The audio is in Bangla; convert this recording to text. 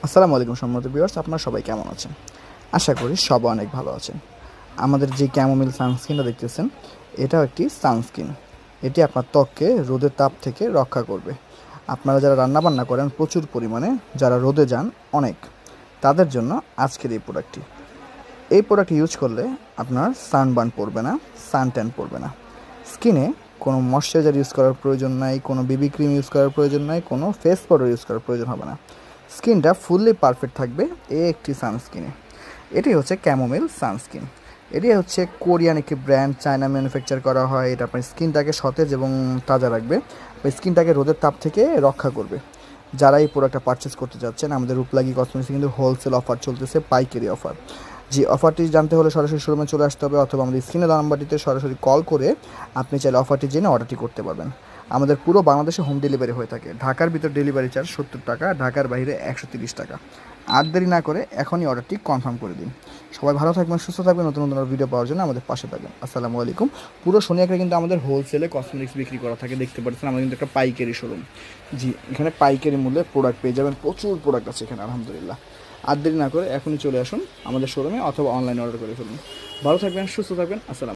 আসসালামু আলাইকুম সম্মানিত ভিউয়ার্স, আপনারা সবাই কেমন আছেন? আশা করি সবাই অনেক ভালো আছেন। আমাদের যে ক্যামোমিল সানস্ক্রিনটা দেখতেছেন, এটাও একটি সানস্ক্রিন। এটি আপনার ত্বককে রোদের তাপ থেকে রক্ষা করবে। আপনারা যারা রান্নাবান্না করেন প্রচুর পরিমাণে, যারা রোদে যান অনেক, তাদের জন্য আজকের এই প্রোডাক্টটি। এই প্রোডাক্ট ইউজ করলে আপনার সানবার্ন পড়বে না, সান ট্যান পড়বে না। স্কিনে কোনো ময়শ্চারাইজার ইউজ করার প্রয়োজন নাই, কোনো বেবি ক্রিম ইউজ করার প্রয়োজন নাই, কোনো ফেস পাউডার ইউজ করার প্রয়োজন হবে না। স্কিনটা ফুললি পারফেক্ট থাকবে এই একটি সানস্ক্রিনে। এটি হচ্ছে ক্যামোমিল সানস্ক্রিন। এটি হচ্ছে কোরিয়ান একটি ব্র্যান্ড, চায়না ম্যানুফ্যাকচার করা হয়। এটা আপনার স্কিনটাকে সতেজ এবং তাজা রাখবে, স্কিনটাকে রোদের তাপ থেকে রক্ষা করবে। যারা এই প্রোডাক্টটা পারচেস করতে যাচ্ছেন, আমাদের রূপলাগি কসমেটিক্সে কিন্তু হোলসেল অফার চলতেছে, পাইকারি অফার। যে অফারটি জানতে হলে সরাসরি শোরুমে চলে আসতে হবে, অথবা আমাদের স্ক্রিনে দেওয়া নাম্বারটিতে সরাসরি কল করে আপনি চাইলে অফারটি জেনে অর্ডারটি করতে পারবেন। আমাদের পুরো বাংলাদেশে হোম ডেলিভারি হয়ে থাকে। ঢাকার ভিতর ডেলিভারি চার্জ 70 টাকা, ঢাকার বাইরে 130 টাকা। আর দেরি না করে এখনই অর্ডারটি কনফার্ম করে দিন। সবাই ভালো থাকবেন, সুস্থ থাকবেন। নতুন নতুন ভিডিও পাওয়ার জন্য আমাদের পাশে থাকবেন। আসসালামু আলাইকুম। পুরো শনিয়াকে কিন্তু আমাদের হোলসেলে কসমেটিক্স বিক্রি করা থাকে, দেখতে পাচ্ছেন। আমাদের কিন্তু একটা পাইকারি শোরুম। জি, এখানে পাইকারি মূল্যে প্রোডাক্ট পেয়ে যাবেন। প্রচুর প্রোডাক্ট আছে এখানে, আলহামদুলিল্লাহ। আর দেরি না করে এখনই চলে আসুন আমাদের শোরুমে, অথবা অনলাইনে অর্ডার করে ফেলুন। ভালো থাকবেন, সুস্থ থাকবেন। আসসালাম।